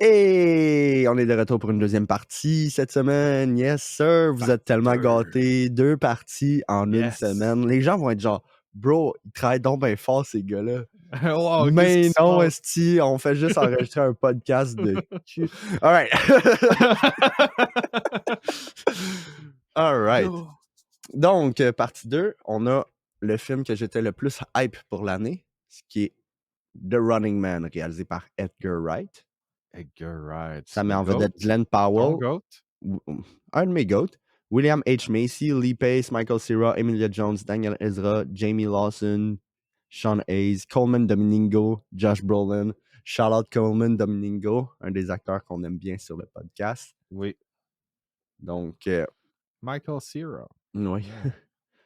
Et on est de retour pour une deuxième partie cette semaine. Yes, sir. Vous êtes tellement gâtés. 2 parties en une semaine. Les gens vont être genre, bro, ils travaillent donc bien fort, ces gars-là. Wow, Mais non, esti, on fait juste enregistrer un podcast de cul. All right. All right. Donc, partie 2, on a le film que j'étais le plus hype pour l'année, ce qui est The Running Man, réalisé par Edgar Wright. Edgar Wright. Ça met en vedette Glenn Powell. Un de mes GOAT. William H. Macy, Lee Pace, Michael Cera, Emilia Jones, Daniel Ezra, Jamie Lawson, Sean Hayes, Coleman Domingo, Josh Brolin. Shout out Coleman Domingo, un des acteurs qu'on aime bien sur le podcast. Oui. Donc, Michael Cera. Oui.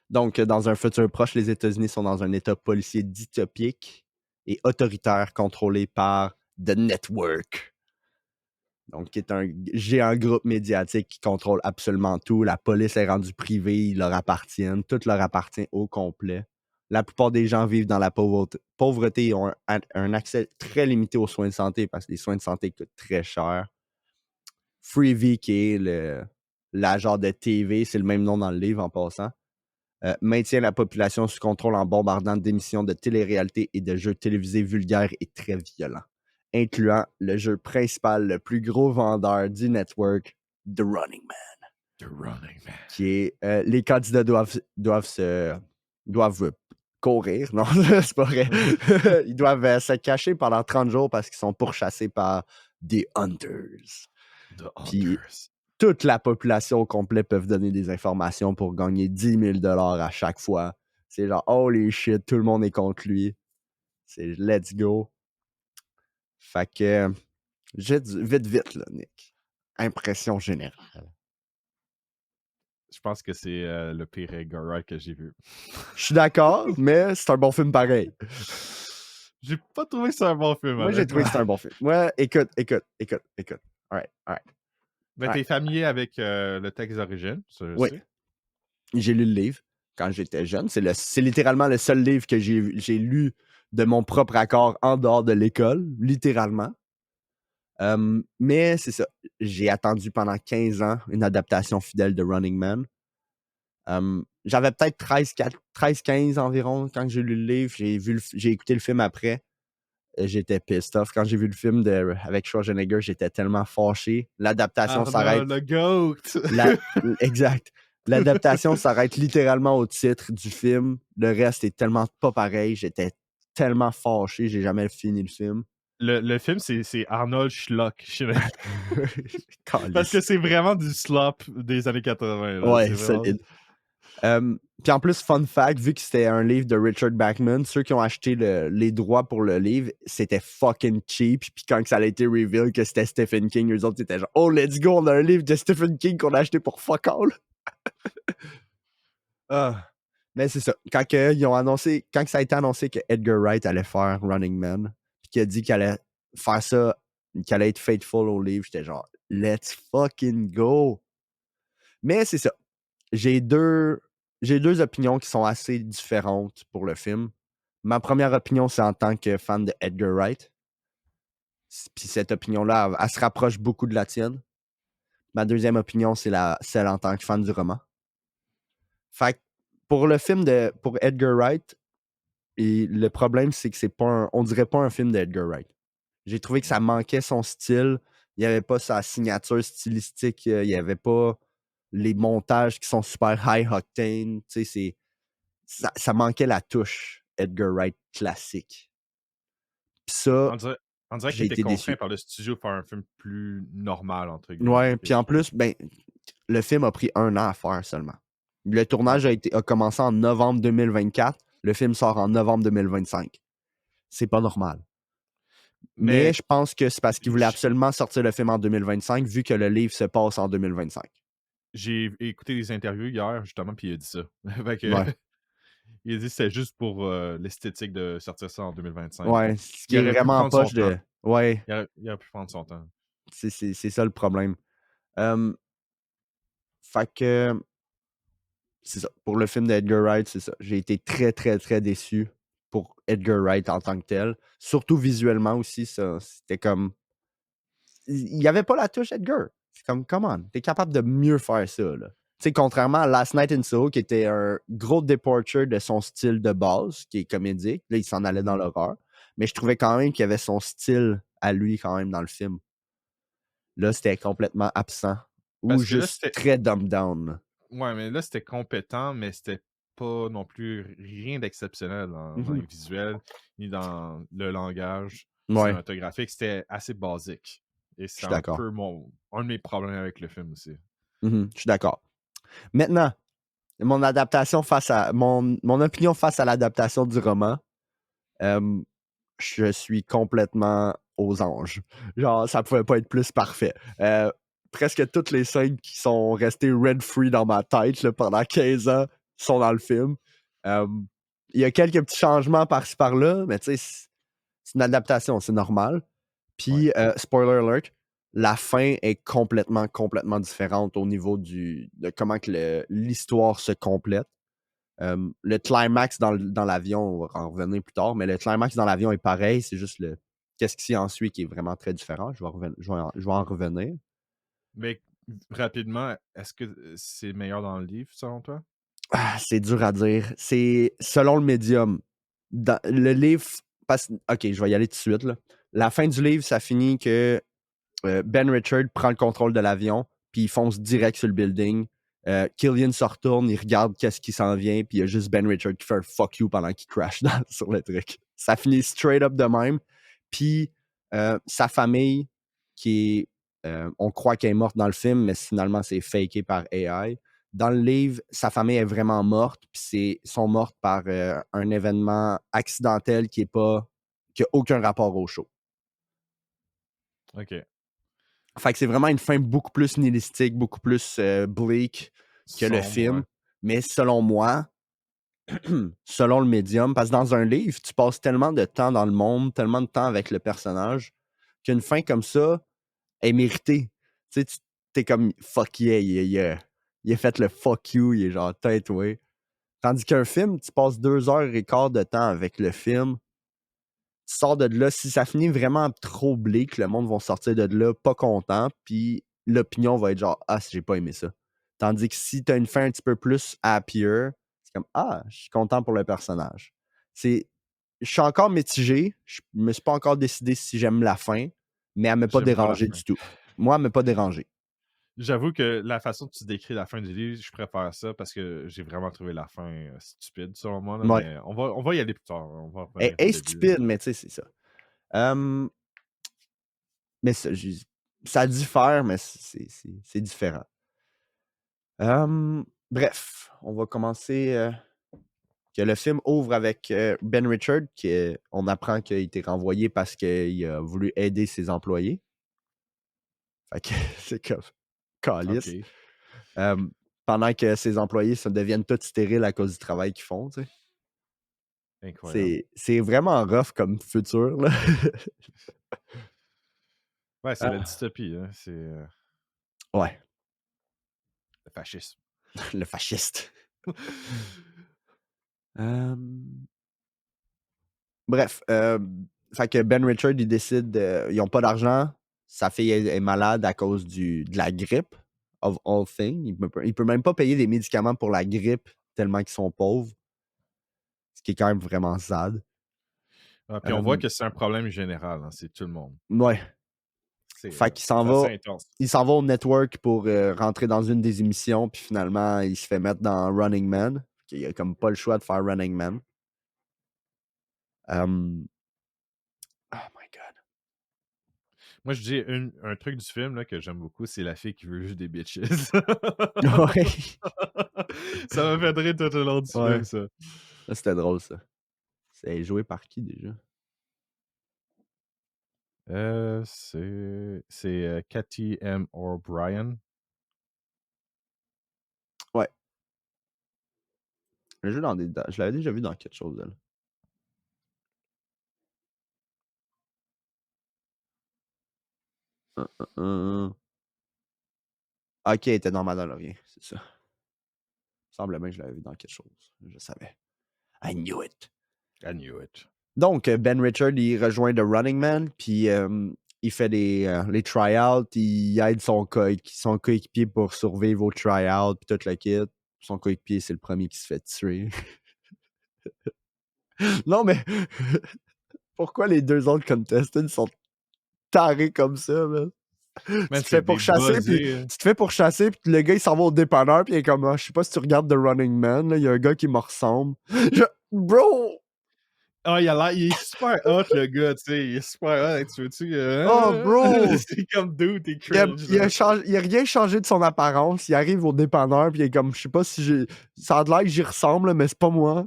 Donc, dans un futur proche, les États-Unis sont dans un état policier dystopique et autoritaire contrôlé par The Network. Donc, qui est un géant groupe médiatique qui contrôle absolument tout. La police est rendue privée, ils leur appartiennent. Tout leur appartient au complet. La plupart des gens vivent dans la pauvreté et ont un accès très limité aux soins de santé parce que les soins de santé coûtent très cher. Freevee, qui est la genre de TV, c'est le même nom dans le livre en passant, maintient la population sous contrôle en bombardant d'émissions de télé-réalité et de jeux télévisés vulgaires et très violents, incluant le jeu principal, le plus gros vendeur du network, The Running Man. The Running Man. Qui est, les candidats doivent courir, non, c'est pas vrai. Ils doivent se cacher pendant 30 jours parce qu'ils sont pourchassés par The Hunters. Puis, toute la population au complet peuvent donner des informations pour gagner 10 000 $ à chaque fois. C'est genre, holy shit, tout le monde est contre lui. C'est let's go. Fait que, vite, là, Nick. Impression générale. Je pense que c'est le pire Edgar Wright que j'ai vu. Je suis d'accord, mais c'est un bon film pareil. J'ai pas trouvé que c'est un bon film. Moi, j'ai trouvé que c'est un bon film. Ouais, écoute. All right. Mais t'es familier avec le texte d'origine, ça je sais. J'ai lu le livre quand j'étais jeune. C'est littéralement le seul livre que j'ai lu de mon propre accord en dehors de l'école, littéralement. Mais c'est ça. J'ai attendu pendant 15 ans une adaptation fidèle de Running Man. J'avais peut-être 13-15 environ quand j'ai lu le livre. J'ai écouté le film après. J'étais pissed off. Quand j'ai vu le film avec Schwarzenegger, j'étais tellement fâché. L'adaptation s'arrête. Le GOAT! Exact. L'adaptation s'arrête littéralement au titre du film. Le reste est tellement pas pareil. J'étais tellement fâché. J'ai jamais fini le film. Le film, c'est Arnold Schlock. Parce que c'est vraiment du slop des années 80. Là. Ouais, c'est solide. Puis en plus, fun fact, vu que c'était un livre de Richard Bachman, ceux qui ont acheté les droits pour le livre, c'était fucking cheap. Puis quand ça a été reveal que c'était Stephen King, eux autres, c'était genre, oh, let's go, on a un livre de Stephen King qu'on a acheté pour fuck all. Mais c'est ça. Quand ça a été annoncé que Edgar Wright allait faire Running Man, puis qu'il a dit qu'il allait faire ça, qu'il allait être faithful au livre, j'étais genre, let's fucking go. Mais c'est ça. J'ai deux opinions qui sont assez différentes pour le film. Ma première opinion, c'est en tant que fan de Edgar Wright. Puis cette opinion-là, elle se rapproche beaucoup de la tienne. Ma deuxième opinion, c'est celle en tant que fan du roman. Fait que pour le film pour Edgar Wright, et le problème, c'est que on dirait pas un film d'Edgar Wright. J'ai trouvé que ça manquait son style. Il n'y avait pas sa signature stylistique. Il n'y avait pas les montages qui sont super high octane. Tu sais, ça manquait la touche Edgar Wright classique. Puis ça, on dirait qu'il était contraint par le studio de faire un film plus normal, entre guillemets. Ouais, puis en plus, le film a pris 1 an à faire seulement. Le tournage a commencé en novembre 2024. Le film sort en novembre 2025. C'est pas normal. Mais je pense que c'est parce qu'il voulait absolument sortir le film en 2025, vu que le livre se passe en 2025. J'ai écouté des interviews hier, justement, puis il a dit ça. Il a dit que c'était juste pour l'esthétique de sortir ça en 2025. Ouais, ce qui est vraiment poche de... Ouais. Il aurait pu prendre son temps. C'est ça le problème. Fait que... C'est ça. Pour le film d'Edgar Wright, c'est ça. J'ai été très, très, très déçu pour Edgar Wright en tant que tel. Surtout visuellement aussi, ça. C'était comme... il y avait pas la touche Edgar. C'est comme, come on, t'es capable de mieux faire ça, là. Tu sais, contrairement à Last Night in Soho, qui était un gros departure de son style de base, qui est comédique. Là, il s'en allait dans l'horreur. Mais je trouvais quand même qu'il y avait son style à lui, quand même, dans le film. Là, c'était complètement absent. Ou Parce que là, juste c'était. très dumbed down. Ouais, mais là, c'était compétent, mais c'était pas non plus rien d'exceptionnel dans les Mhm. visuels, ni dans le langage Ouais, cinématographique. C'était assez basique. Et je c'est suis un d'accord. peu un de mes problèmes avec le film aussi. Mhm, je suis d'accord. Maintenant, mon adaptation face à. Mon opinion face à l'adaptation du roman. Euh, je suis complètement aux anges. Genre, ça pouvait pas être plus parfait. Presque toutes les scènes qui sont restées rent-free dans ma tête là, pendant 15 ans sont dans le film. Euh, Il y a quelques petits changements par-ci par-là, mais tu sais, c'est une adaptation, c'est normal. Ouais. Puis, spoiler alert, la fin est complètement, complètement différente au niveau de comment que l'histoire se complète. Le climax dans l'avion, on va en revenir plus tard, mais le climax dans l'avion est pareil, c'est juste qu'est-ce qui s'en suit qui est vraiment très différent. Je vais en revenir. Mais rapidement, est-ce que c'est meilleur dans le livre, selon toi? Ah, c'est dur à dire. C'est selon le médium. Dans le livre, ok, je vais y aller tout de suite, là. La fin du livre, ça finit que Ben Richard prend le contrôle de l'avion, puis il fonce direct sur le building. Killian se retourne, il regarde qu'est-ce qui s'en vient, puis il y a juste Ben Richard qui fait un fuck you pendant qu'il crash sur le truc. Ça finit straight up de même. Puis sa famille, on croit qu'elle est morte dans le film, mais finalement c'est faké par AI. Dans le livre, sa famille est vraiment morte, puis sont mortes par un événement accidentel qui a aucun rapport au show. OK. Fait que c'est vraiment une fin beaucoup plus nihilistique, beaucoup plus bleak que le Sombre, ouais. film. Mais selon moi, selon le médium, parce que dans un livre, tu passes tellement de temps dans le monde, tellement de temps avec le personnage, qu'une fin comme ça est méritée. Tu sais, tu t'es comme fuck yeah, il a fait le fuck you, il est genre tête, ouais. Tandis qu'un film, tu passes 2 heures et quart de temps avec le film, tu sors de là, si ça finit vraiment trop bleak, le monde va sortir de là pas content, puis l'opinion va être genre « Ah, j'ai pas aimé ça ». Tandis que si t'as une fin un petit peu plus happier, c'est comme « Ah, je suis content pour le personnage ». Je suis encore mitigé, je me suis pas encore décidé si j'aime la fin, mais elle m'a pas J'aime pas la dérangé fin. du tout. Moi, elle m'a pas dérangé. J'avoue que la façon que tu décris la fin du livre, je préfère ça parce que j'ai vraiment trouvé la fin stupide selon moi, là, Ouais. mais on va y aller plus tard. On va Elle revenir au est début, là. stupide, mais tu sais, c'est ça. Euh, mais ça diffère, mais c'est différent. Bref, on va commencer. Que le film ouvre avec Ben Richard, on apprend qu'il a été renvoyé parce qu'il a voulu aider ses employés. Fait que c'est comme calice. OK. Euh, Pendant que ses employés se deviennent tous stériles à cause du travail qu'ils font, tu sais. Incroyable. C'est vraiment rough comme futur, là. Ouais, c'est la Ah, dystopie, hein. C'est ouais, le fascisme. le fasciste. Euh, Bref, fait que Ben Richard, il décide, ils ont pas d'argent. Sa fille est malade à cause de la grippe, of all things. Il peut même pas payer des médicaments pour la grippe tellement qu'ils sont pauvres, ce qui est quand même vraiment sad. Ah, puis on voit Euh, que c'est un problème général, hein, c'est tout le monde. ouais. Fait qu'il s'en C'est assez va. intense. Il s'en va au network pour rentrer dans une des émissions, puis finalement, il se fait mettre dans Running Man. Il a comme pas le choix de faire Running Man. Oh my god. Moi, je dis un truc du film là, que j'aime beaucoup, c'est la fille qui veut juste des bitches. Ouais. Ça m'a fait rire tout au long du film, Ouais. ça. Ça, c'était drôle, ça. C'est joué par qui déjà? C'est Cathy M. O'Brien. Ouais. Le jeu je l'avais déjà vu dans quelque chose, elle. Hum. Ok, elle était dans Mandalorian, c'est ça. Il semble bien que je l'avais vu dans quelque chose. Je savais. I knew it. I knew it. Donc, Ben Richard, il rejoint The Running Man, puis il fait les try-outs, il aide son coéquipier pour survivre aux try-outs, puis tout le kit. Son coéquipier, c'est le premier qui se fait tuer. Non, mais pourquoi les deux autres contestants sont tarés comme ça, man? Tu Man, te c'est fais des pourchasser, puis buzzés. le gars, il s'en va au dépanneur, puis il est comme, ah, je sais pas si tu regardes The Running Man, là, il y a un gars qui me ressemble. Bro! Ah, il est super hot, le gars, tu sais. Il est super hot. Tu veux-tu. Oh, bro! C'est comme dude, t'es cringe, Il là. a rien changé de son apparence. Il arrive au dépanneur, puis il est comme, je sais pas si j'ai. Ça a l'air que j'y ressemble, là, mais c'est pas moi.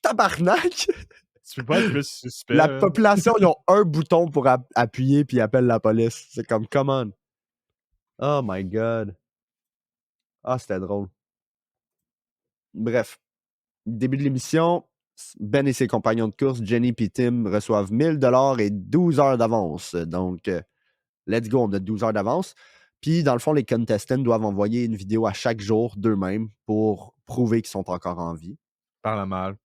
Tabarnak! Tu peux pas être plus La suspect. population, ils ont un bouton pour appuyer, puis ils appellent la police. C'est comme, come on. Oh my god. Ah, c'était drôle. Bref. Début de l'émission, Ben et ses compagnons de course, Jenny et Tim, reçoivent 1000$ et 12 heures d'avance. Donc, let's go, on a 12 heures d'avance. Puis, dans le fond, les contestants doivent envoyer une vidéo à chaque jour d'eux-mêmes pour prouver qu'ils sont encore en vie. Par la malle.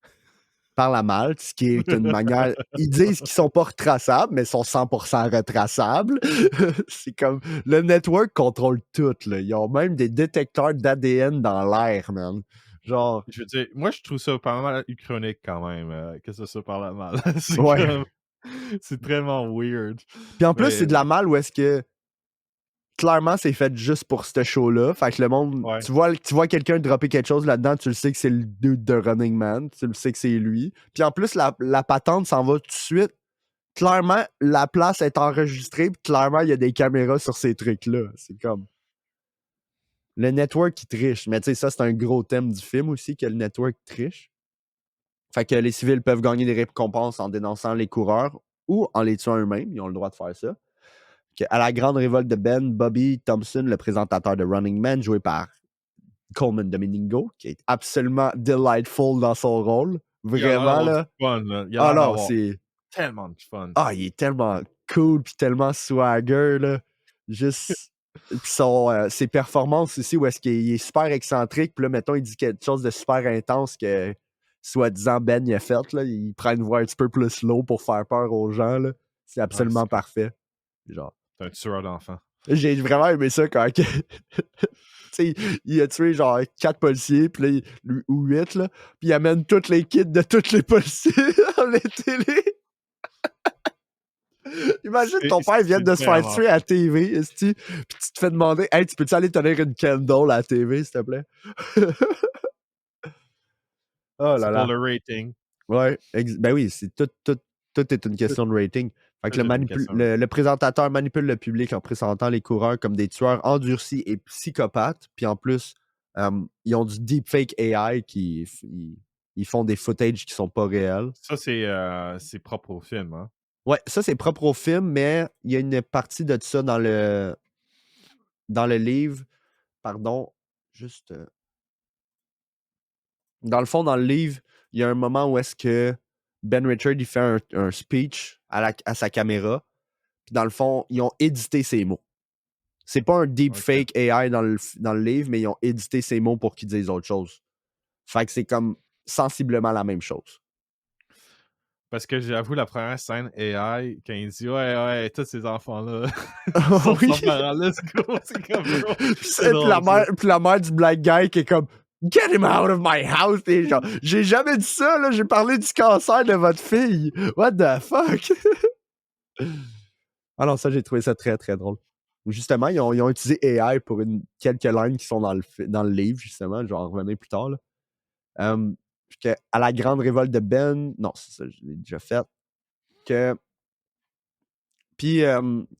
Par la malte, ce qui est une manière. Ils disent qu'ils sont pas retraçables, mais ils sont 100% retraçables. C'est comme. Le network contrôle tout, là. Ils ont même des détecteurs d'ADN dans l'air, man. Genre. Je veux dire, moi, je trouve ça pas mal uchronique quand même, que ça soit par la malle. C'est Ouais. comme. C'est tellement weird. Puis en plus, c'est de la malle où est-ce que. Clairement, c'est fait juste pour ce show-là. Fait que le monde. Ouais. Tu vois quelqu'un dropper quelque chose là-dedans, tu le sais que c'est le dude de Running Man. Tu le sais que c'est lui. Puis en plus, la patente s'en va tout de suite. Clairement, la place est enregistrée, puis clairement, il y a des caméras sur ces trucs-là. C'est comme. Le network qui triche. Mais tu sais, ça, c'est un gros thème du film aussi, que le network triche. Fait que les civils peuvent gagner des récompenses en dénonçant les coureurs ou en les tuant eux-mêmes. Ils ont le droit de faire ça. À la grande révolte de Ben, Bobby Thompson, le présentateur de Running Man, joué par Coleman Domingo, qui est absolument delightful dans son rôle. Il a l'air Vraiment, d'avoir du là. fun, là. Il a Ah l'air non, d'avoir c'est. tellement de fun. Ah, il est tellement cool puis tellement swagger, là. Juste. Puis ses performances aussi, où est-ce qu'il est super excentrique, puis là, mettons, il dit quelque chose de super intense que, soi-disant, Ben il a fait, là. Il prend une voix un petit peu plus slow pour faire peur aux gens, là. C'est absolument parfait. Genre. C'est un tueur d'enfants. J'ai vraiment aimé ça quand. Tu sais, il a tué genre 4 policiers, puis là, ou 8, là. Puis il amène toutes les kits de tous les policiers dans les télés. Imagine ton père vient de se faire tuer à la TV, puis tu te fais demander, hey, tu peux-tu aller tenir une candle à la TV, s'il te plaît? Oh là C'est là. pour le rating. Ouais, ben oui, tout est une question de rating. Fait que le présentateur manipule le public en présentant les coureurs comme des tueurs endurcis et psychopathes. Puis en plus, ils ont du deepfake AI ils font des footages qui sont pas réels. Ça, c'est propre au film, hein? Ouais, ça, c'est propre au film, mais il y a une partie de ça dans le livre. Pardon, juste. Dans le fond, dans le livre, il y a un moment où est-ce que Ben Richard il fait un speech à sa caméra. Puis dans le fond, ils ont édité ses mots. C'est pas un deepfake AI dans le livre, mais ils ont édité ses mots pour qu'ils disent autre chose. Fait que c'est comme sensiblement la même chose. Parce que j'avoue, la première scène AI, quand il dit ouais, tous ces enfants-là sont sans parents-là, c'est comme puis la mère du black guy qui est comme Get him out of my house! Et genre, j'ai jamais dit ça, là, j'ai parlé du cancer de votre fille. What the fuck? Alors ça, j'ai trouvé ça très, très drôle. Justement, ils ont utilisé AI pour quelques lignes qui sont dans le livre, justement. Je vais en revenir plus tard. Là. À la grande révolte de Ben, non, c'est ça, je l'ai déjà fait. Puis,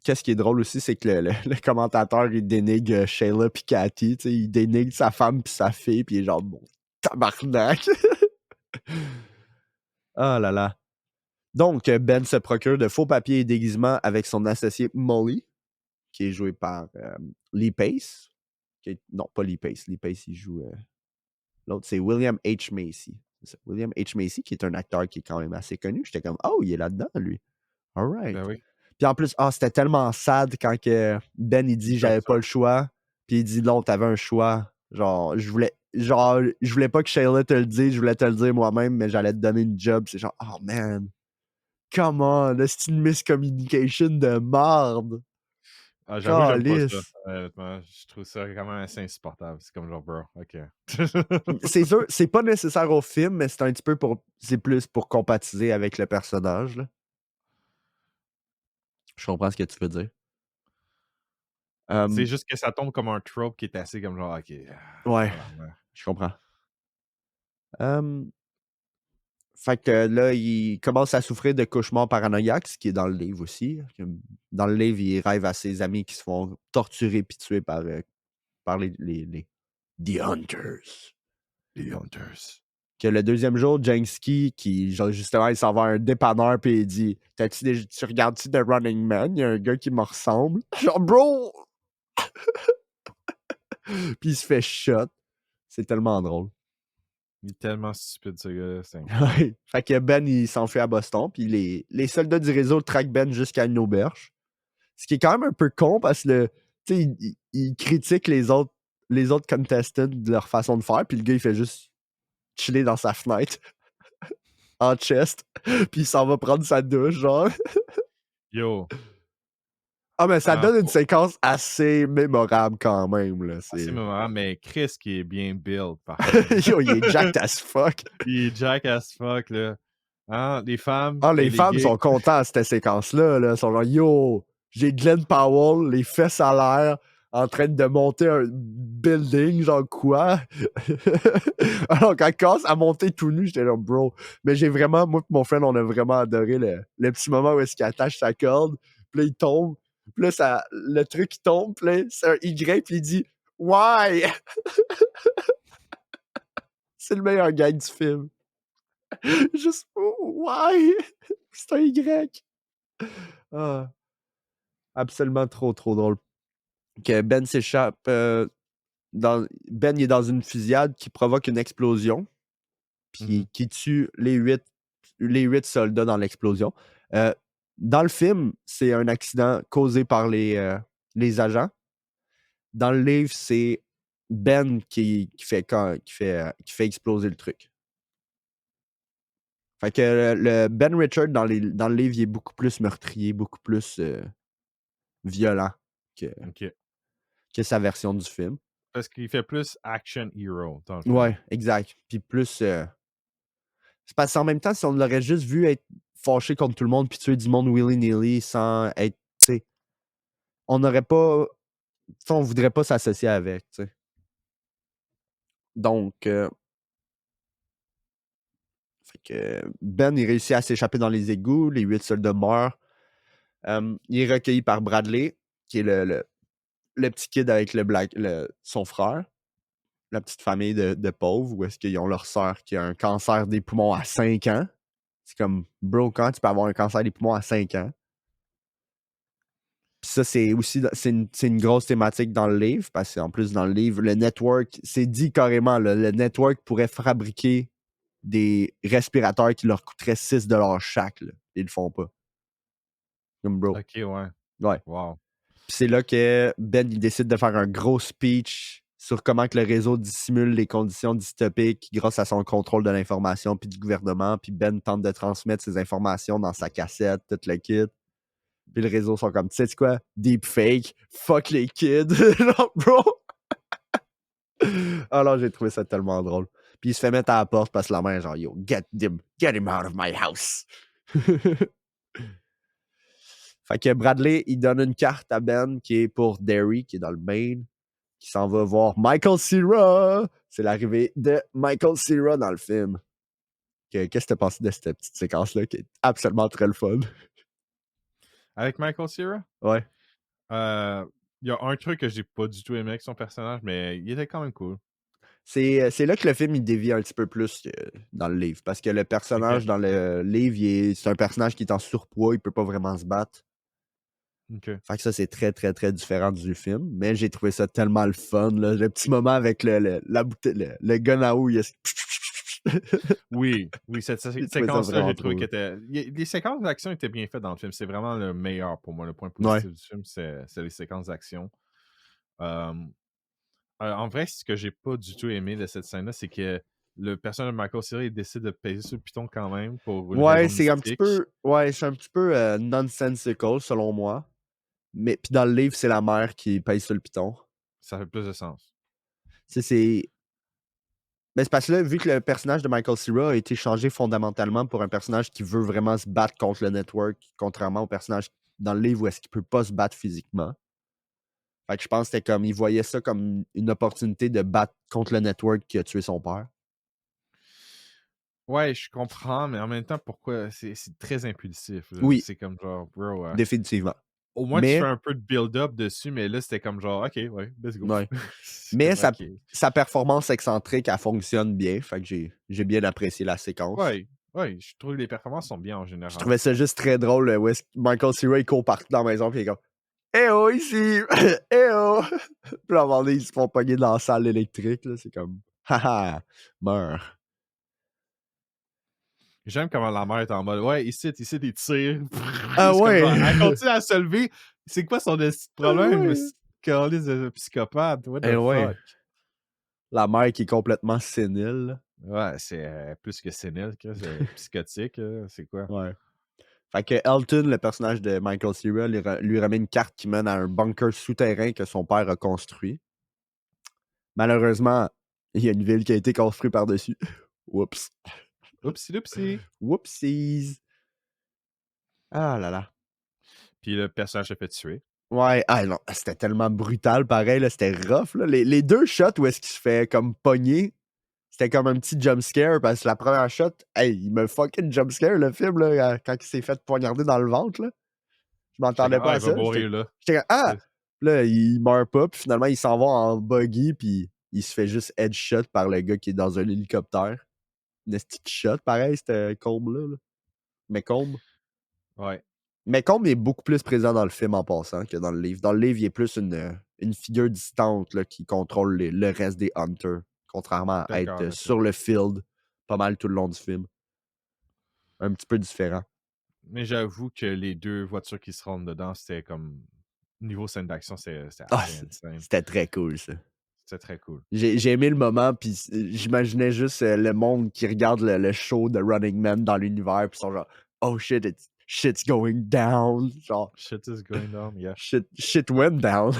qu'est-ce qui est drôle aussi, c'est que le commentateur, il dénigre Shayla et Cathy. Il dénigre sa femme et sa fille, puis il est genre, bon, tabarnak! Ah là là. Donc, Ben se procure de faux papiers et déguisements avec son associé Molly, qui est joué par Lee Pace. Non, pas Lee Pace. Lee Pace, il joue... L'autre, c'est William H. Macy. William H. Macy, qui est un acteur qui est quand même assez connu. J'étais comme, oh, il est là-dedans, lui. All right. Ben oui. Puis en plus, c'était tellement sad quand Ben, il dit, j'avais pas le choix. Puis il dit, non, t'avais un choix. Genre, je voulais pas que Shayla te le dise, je voulais te le dire moi-même, mais j'allais te donner une job. C'est genre, oh man. come on, c'est une miscommunication de marde. Ah, j'avoue, j'aime pas ça, Calisse. honnêtement. Je trouve ça quand même assez insupportable. C'est comme genre, bro, OK. C'est sûr, c'est pas nécessaire au film, mais c'est un petit peu pour. C'est plus pour compatiser avec le personnage, là. Je comprends ce que tu veux dire. C'est juste que ça tombe comme un trope qui est assez comme genre, OK, Ouais, tabarnak. je comprends. Fait que là, il commence à souffrir de cauchemars paranoïaques, ce qui est dans le livre aussi. Dans le livre, il rêve à ses amis qui se font torturer puis tuer par les The Hunters. The Hunters. Que le deuxième jour, Janksky, qui, genre, justement, il s'en va à un dépanneur puis il dit Tu regardes-tu The Running Man? Il y a un gars qui me ressemble. Genre, bro! Puis il se fait shot. C'est tellement drôle. Il est tellement stupide, ce gars-là, c'est incroyable. Ouais. Fait que Ben, il s'enfuit à Boston, puis les soldats du réseau traquent Ben jusqu'à une auberge. Ce qui est quand même un peu con parce que il critique les autres contestants de leur façon de faire, puis le gars, il fait juste chiller dans sa fenêtre en chest, puis il s'en va prendre sa douche, genre. Yo, Ah, mais ça donne une faut séquence assez mémorable quand même, là. assez C'est... mémorable, mais Chris qui est bien build, par contre. Yo, il est jacked as fuck. Il est jack as fuck, là. Hein, les femmes Ah, et les les femmes gays. sont contentes à cette séquence-là. Là. Ils sont genre, yo, j'ai Glenn Powell, les fesses à l'air, en train de monter un building, genre quoi? Alors, quand elle commence à monter tout nu, j'étais genre, bro. Mais j'ai vraiment, moi et mon frère, on a vraiment adoré le petit moment où est-ce qu'il attache sa corde, puis là, il tombe, puis là, le truc, il tombe, puis là, c'est un Y, puis il dit, why? C'est le meilleur gag du film. Juste, why? C'est un Y. Ah. Absolument trop, trop drôle. Que Ben s'échappe. Ben il est dans une fusillade qui provoque une explosion, puis qui tue les 8 soldats dans l'explosion. Euh, dans le film, c'est un accident causé par les agents. Dans le livre, c'est Ben qui fait exploser le truc. Fait que le Ben Richard dans le livre, il est beaucoup plus meurtrier, beaucoup plus violent que, OK. que sa version du film. Parce qu'il fait plus action hero dans le film. Ouais, exact. Puis plus. C'est parce qu'en même temps, si on l'aurait juste vu être fâché contre tout le monde puis tuer du monde willy-nilly sans être. Tu sais, on n'aurait pas. On voudrait pas s'associer avec, tu sais. Donc. Fait que Ben, il réussit à s'échapper dans les égouts. Les 8 soldats meurent. Il est recueilli par Bradley, qui est le petit kid avec son frère. La petite famille de pauvres, où est-ce qu'ils ont leur sœur qui a un cancer des poumons à 5 ans. C'est comme, bro, quand tu peux avoir un cancer des poumons à 5 ans? Puis ça, c'est aussi c'est une grosse thématique dans le livre, parce qu'en plus, dans le livre, le network, c'est dit carrément, là, le network pourrait fabriquer des respirateurs qui leur coûteraient 6$ chaque. Là. Ils le font pas. Comme bro. OK, ouais. Ouais. Wow. Puis c'est là que Ben il décide de faire un gros speech sur comment que le réseau dissimule les conditions dystopiques grâce à son contrôle de l'information puis du gouvernement. Puis Ben tente de transmettre ces informations dans sa cassette, tout le kit. Puis le réseau sont comme, tu sais quoi? Deepfake, fuck les kids. Genre, bro! Alors, j'ai trouvé ça tellement drôle. Puis il se fait mettre à la porte parce que la main, genre, yo, get him out of my house. Fait que Bradley, il donne une carte à Ben qui est pour Derry, qui est dans le Maine, qui s'en va voir Michael Cera. C'est l'arrivée de Michael Cera dans le film. Qu'est-ce que t'as pensé de cette petite séquence-là qui est absolument très le fun? Avec Michael Cera? Ouais. Il y a un truc que j'ai pas du tout aimé avec son personnage, mais il était quand même cool. C'est là que le film il dévie un petit peu plus que dans le livre. Parce que le personnage OK. dans le livre, c'est un personnage qui est en surpoids, il peut pas vraiment se battre. OK. Fait que ça, c'est très, très, très différent du film. Mais j'ai trouvé ça tellement le fun. Là. Le petit moment avec la bouteille, le gun à eau, Oui, cette j'ai trouvé ça séquence-là, vraiment j'ai trouvé trop. qu'elle était. Les séquences d'action étaient bien faites dans le film. C'est vraiment le meilleur pour moi. Le point Ouais. positif du film, c'est les séquences d'action. En vrai, ce que j'ai pas du tout aimé de cette scène-là, c'est que le personnage de Michael Cera, il décide de peser sur le piton quand même pour une Ouais, raison c'est un petit mystique. peu, ouais, c'est un petit peu nonsensical selon moi. Mais puis dans le livre, c'est la mère qui pèse sur le piton. Ça fait plus de sens. C'est mais c'est parce que là, vu que le personnage de Michael Cera a été changé fondamentalement pour un personnage qui veut vraiment se battre contre le network, contrairement au personnage dans le livre où est-ce qu'il peut pas se battre physiquement. Fait que je pense que c'était comme, il voyait ça comme une opportunité de battre contre le network qui a tué son père. Ouais, je comprends, mais en même temps, pourquoi c'est très impulsif, là. Oui, C'est comme genre, bro, définitivement. au moins tu fais Mais, un peu de build-up dessus, mais là, c'était comme genre, OK, ouais, let's go. ouais. C'est Mais comme, sa, OK. sa performance excentrique, elle fonctionne bien. Fait que j'ai bien apprécié la séquence. Ouais, ouais, je trouve que les performances sont bien en Je général. trouvais ça juste très drôle où est-ce que Michael Cera il court partout dans la maison puis il est comme Eh oh ici! Eh oh! Puis là, à un moment donné, ils se font pogner dans la salle électrique. Là, c'est comme Haha, meurs. J'aime comment la mère est en mode, ouais, ici, il tire. Ah C'est comme genre, ouais! elle continue à se lever. C'est quoi son esti de Ah problème? ouais! Calice de psychopathe, what Eh the ouais! fuck? La mère qui est complètement sénile. Ouais, c'est plus que sénile, c'est psychotique, c'est quoi? Ouais. Fait que Elton, le personnage de Michael Cera, lui remet une carte qui mène à un bunker souterrain que son père a construit. Malheureusement, il y a une ville qui a été construite par-dessus. Oups. Oupsie doupsie. Whoopsies. Ah là là. Puis le personnage se fait tuer. Ouais, ah non, c'était tellement brutal pareil, là, c'était rough. Là. Les deux shots où est-ce qu'il se fait comme pogner, c'était comme un petit jump scare parce que la première shot, hey, il me fucking jump scare le film là, quand il s'est fait poignarder dans le ventre. Là. Je J'étais m'entendais comme, pas ah, à il va ça. mourir là. J'étais comme ah! Là, il meurt pas, puis finalement, il s'en va en buggy, puis il se fait juste headshot par le gars qui est dans un hélicoptère. Une petite shot, pareil, c'était Combe là. Mais Combe. Ouais, Mais Combe est beaucoup plus présent dans le film en passant que dans le livre. Dans le livre, il est plus une figure distante là, qui contrôle le reste des Hunters, contrairement à être d'accord, d'accord. sur le field pas mal tout le long du film. Un petit peu différent. Mais j'avoue que les deux voitures qui se rendent dedans, c'était comme. Niveau scène d'action, c'était Ah, assez insane. c'était très cool, ça. C'était très cool. J'ai aimé le moment, puis j'imaginais juste le monde qui regarde le show de Running Man dans l'univers, puis ils sont genre « Oh shit, shit's going down! » Genre Shit is going down, yeah. Shit went down!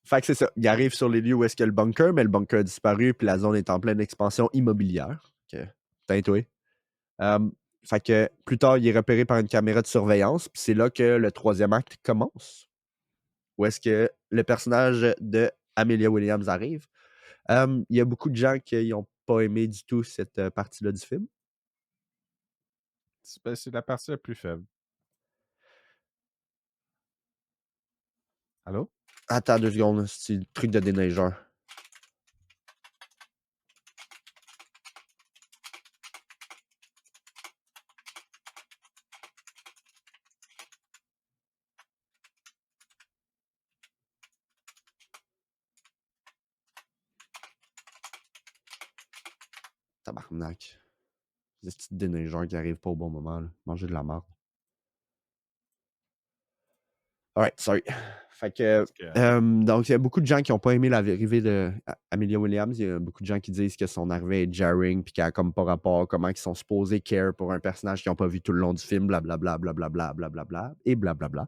Fait que c'est ça. Il arrive sur les lieux où est-ce qu'il y a le bunker, mais le bunker a disparu, puis la zone est en pleine expansion immobilière. Tintoué. Fait que plus tard, il est repéré par une caméra de surveillance, puis c'est là que le troisième acte commence. Où est-ce que le personnage de Amelia Williams arrive. Il y a beaucoup de gens qui n'ont pas aimé du tout cette partie-là du film. C'est la partie la plus faible. Allô? Attends 2 secondes, c'est le truc de déneigeur. Tabarnak. C'est ce petit déneigeur qui arrive pas au bon moment. Là. Manger de la marde. Alright, sorry. Fait que, donc, il y a beaucoup de gens qui n'ont pas aimé l'arrivée d'Amelia Williams. Il y a beaucoup de gens qui disent que son arrivée est jarring puis qu'elle a comme pas rapport, comment ils sont supposés care pour un personnage qu'ils n'ont pas vu tout le long du film, blablabla, blablabla, blablabla, et blablabla.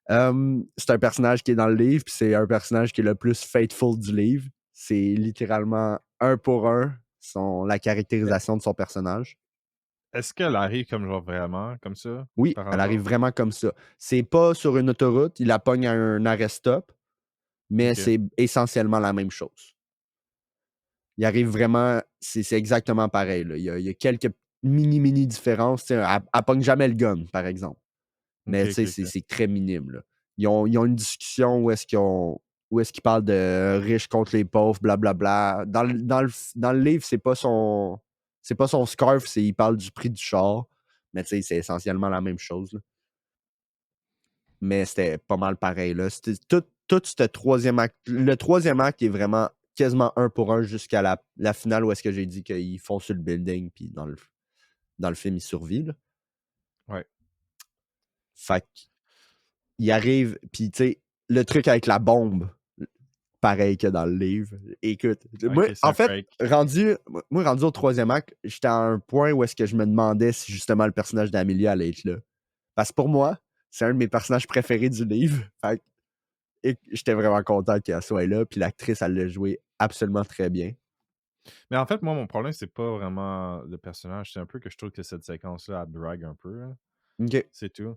C'est un personnage qui est dans le livre, puis c'est un personnage qui est le plus faithful du livre. C'est littéralement un pour un la caractérisation de son personnage. Est-ce qu'elle arrive comme genre vraiment, comme ça, Oui, par elle arrive hasard? vraiment comme ça. C'est pas sur une autoroute, il la pogne à un arrêt-stop, mais Ok. c'est essentiellement la même chose. Il arrive vraiment, c'est exactement pareil. Là. Il y a quelques mini différences. Elle pogne jamais le gun, par exemple. Ok, Mais ok, ok. c'est très minime. Là. Ils ont une discussion où est-ce qu'ils parlent de riches contre les pauvres, blablabla. Dans le livre, c'est pas son scarf, il parle du prix du char. Mais c'est essentiellement la même chose. Là. Mais c'était pas mal pareil. Là. C'était tout ce troisième acte. Le troisième acte est vraiment quasiment un pour un jusqu'à la finale où est-ce que j'ai dit qu'ils font sur le building, puis dans le film, ils survivent. Ouais. Fait qu'il arrive, puis tu sais, le truc avec la bombe, pareil que dans le livre. Écoute, moi, Ok, c'est en un fait, fake. rendu au troisième acte, j'étais à un point où est-ce que je me demandais si justement le personnage d'Amelia allait être là. Parce que pour moi, c'est un de mes personnages préférés du livre. Fait que, et j'étais vraiment content qu'elle soit là, puis l'actrice, elle l'a joué absolument très bien. Mais en fait, moi, mon problème, c'est pas vraiment le personnage. C'est un peu que je trouve que cette séquence-là, elle drag un peu, là. OK. C'est tout.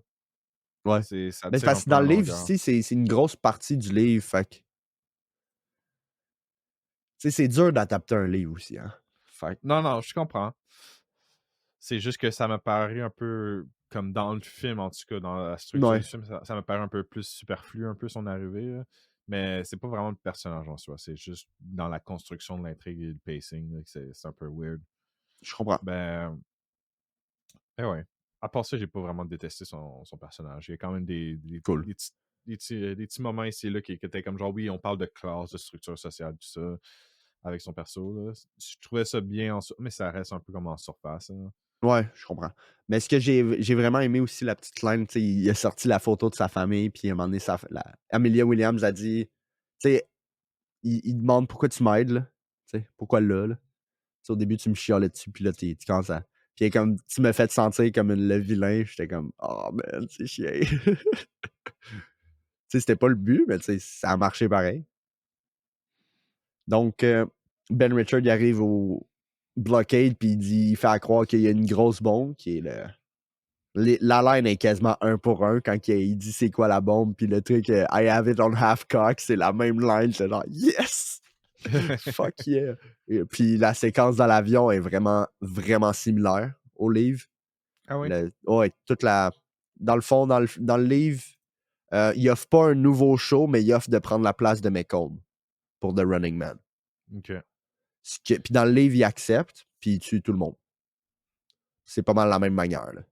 Ouais. Ça Mais c'est tire un parce que peu dans en le livre longueur. ici, c'est une grosse partie du livre. Fait que, tu sais, c'est dur d'adapter un livre aussi, hein. Fait Non, non, je comprends. C'est juste que ça m'a paru un peu comme dans le film, en tout cas, dans la que, structure ouais, du film, ça m'a paru un peu plus superflu, un peu son arrivée, là. Mais c'est pas vraiment le personnage en soi, c'est juste dans la construction de l'intrigue et le pacing, là, que c'est un peu weird. je comprends. Ben, ouais. À part ça, j'ai pas vraiment détesté son personnage. Il y a quand même Cool. des petits moments ici et là qui étaient comme genre, oui, on parle de classe, de structure sociale, tout ça, avec son perso, là. Je trouvais ça bien, mais ça reste un peu comme en surface, là. Ouais, je comprends. Mais ce que j'ai vraiment aimé aussi la petite line, tu sais, il a sorti la photo de sa famille, puis à un moment donné, Amelia Williams a dit, tu sais, il demande pourquoi tu m'aides, là. Tu sais, pourquoi là, là. Tu sais, au début, tu me chialais dessus, puis là, tu commences à. Puis elle est comme, tu me fais te sentir comme le vilain. J'étais comme, oh man, c'est chiant. Tu sais, c'était pas le but, mais tu sais, ça a marché pareil. Donc, Ben Richard, il arrive au blockade, puis il fait à croire qu'il y a une grosse bombe, qui est la line est quasiment un pour un quand il dit c'est quoi la bombe, puis le truc I have it on half cock, c'est la même line, c'est genre yes! Fuck yeah! Et puis la séquence dans l'avion est vraiment, vraiment similaire au livre. Ah oui? Ouais, dans le fond, dans le livre, il offre pas un nouveau show, mais il offre de prendre la place de McComb pour The Running Man. OK. Puis dans le livre, il accepte, puis il tue tout le monde. C'est pas mal la même manière. Là.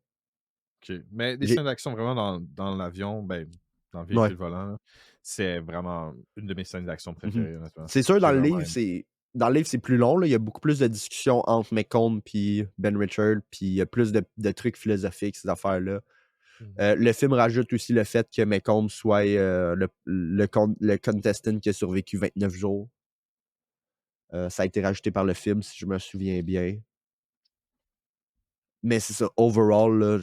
OK. Mais des J'ai- scènes d'action vraiment dans l'avion, ben, dans le Ouais. véhicule volant, là, c'est vraiment une de mes scènes d'action Mhm. préférées, honnêtement. C'est sûr, J'ai vraiment aimé. dans le livre, c'est plus long. Là. Il y a beaucoup plus de discussions entre McComb et Ben Richard, puis il y a plus de trucs philosophiques, ces affaires-là. Mhm. Le film rajoute aussi le fait que McComb soit le contestant qui a survécu 29 jours. Ça a été rajouté par le film, si je me souviens bien. Mais c'est ça, overall, là,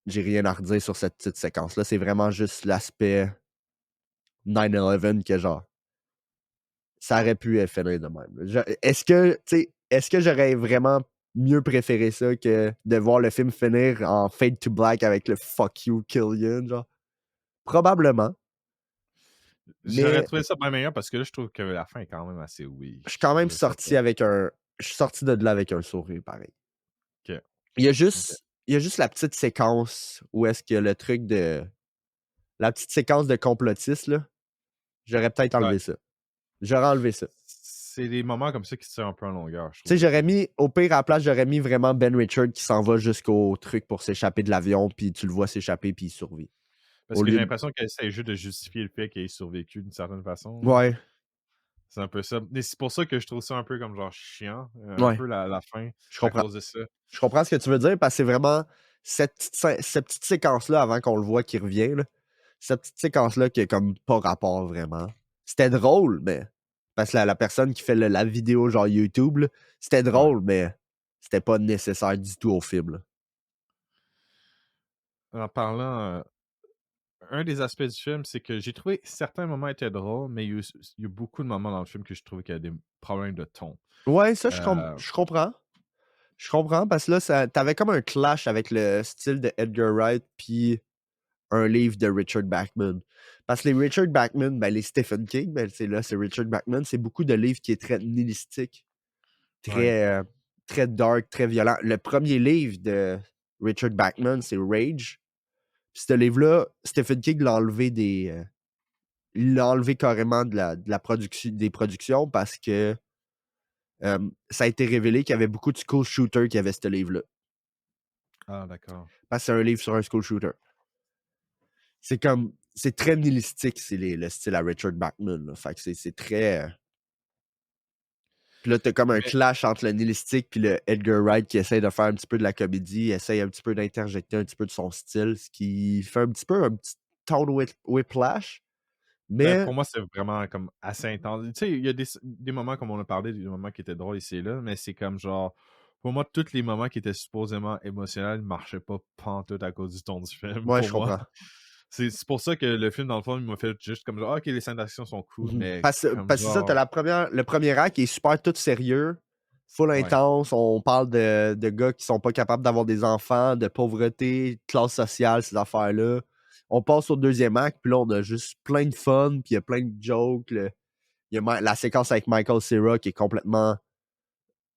j'ai rien à redire sur cette petite séquence-là. C'est vraiment juste l'aspect 9/11 que genre, ça aurait pu être finir de même. Est-ce que j'aurais vraiment mieux préféré ça que de voir le film finir en fade to black avec le fuck you, Killian, genre? Probablement. J'aurais Mais trouvé ça bien meilleur parce que là, je trouve que la fin est quand même assez je suis weak. quand même Je sais pas. sorti avec un. Je suis sorti de là avec un sourire pareil. OK. Il y a OK. juste. Il y a juste la petite séquence où est-ce que le truc de. La petite séquence de complotiste, là. J'aurais peut-être Ouais. enlevé ça. J'aurais enlevé ça. C'est des moments comme ça qui se tirent un peu en longueur, je Tu sais, trouve, des j'aurais fois. mis, au pire, à la place, j'aurais mis vraiment Ben Richard qui s'en va jusqu'au truc pour s'échapper de l'avion, puis tu le vois s'échapper, puis il survit. Parce Au que j'ai lieu de. l'impression qu'elle essaie juste de justifier le fait qu'il ait survécu d'une certaine façon, là. Ouais, C'est un peu ça. Mais c'est pour ça que je trouve ça un peu comme genre chiant, un ouais, peu la fin, je à comprends. cause de ça. Je comprends ce que tu veux dire, parce que c'est vraiment cette petite séquence-là, avant qu'on le voit qui revient, là, cette petite séquence-là qui est comme pas rapport vraiment. C'était drôle, mais. Parce que la personne qui fait la vidéo, genre YouTube, là, c'était Ouais. drôle, mais c'était pas nécessaire du tout au film. Là. En parlant, un des aspects du film, c'est que j'ai trouvé certains moments étaient drôles, mais il y a beaucoup de moments dans le film que je trouvais qu'il y a des problèmes de ton. Ouais, ça, Euh, je comprends. Je comprends, parce que là, t'avais comme un clash avec le style de Edgar Wright puis un livre de Richard Bachman. Parce que les Richard Bachman, ben, les Stephen King, ben, c'est Richard Bachman, c'est beaucoup de livres qui est très nihilistique, ouais. très, très dark, très violent. Le premier livre de Richard Bachman, c'est Rage. Puis ce livre-là, Stephen King il l'a enlevé carrément de la production, des productions parce que ça a été révélé qu'il y avait beaucoup de school shooters qui avaient ce livre-là. Ah, d'accord. Parce que c'est un livre sur un school shooter. C'est très nihilistique, c'est le style à Richard Bachman. Là. Fait que c'est très. Puis là, t'as comme un Mais, clash entre le nihilistique puis le Edgar Wright qui essaie de faire un petit peu de la comédie, essaie un petit peu d'interjecter un petit peu de son style, ce qui fait un petit peu un petit tone whiplash. Ben, Mais pour moi, c'est vraiment comme assez intense. Tu sais, il y a des moments, comme on a parlé, des moments qui étaient drôles ici et là, mais c'est comme genre, pour moi, tous les moments qui étaient supposément émotionnels ne marchaient pas pantoute à cause du ton du film, ouais, pour je moi. comprends. C'est pour ça que le film, dans le fond, il m'a fait juste comme genre, ah, ok, les scènes d'action sont cool, Mhm. mais comme Parce que c'est ça, t'as genre, le premier acte qui est super tout sérieux, full ouais, intense. On parle de gars qui sont pas capables d'avoir des enfants, de pauvreté, classe sociale, ces affaires-là. On passe au deuxième acte, puis là, on a juste plein de fun, puis il y a plein de jokes. Il y a la séquence avec Michael Cera qui est complètement.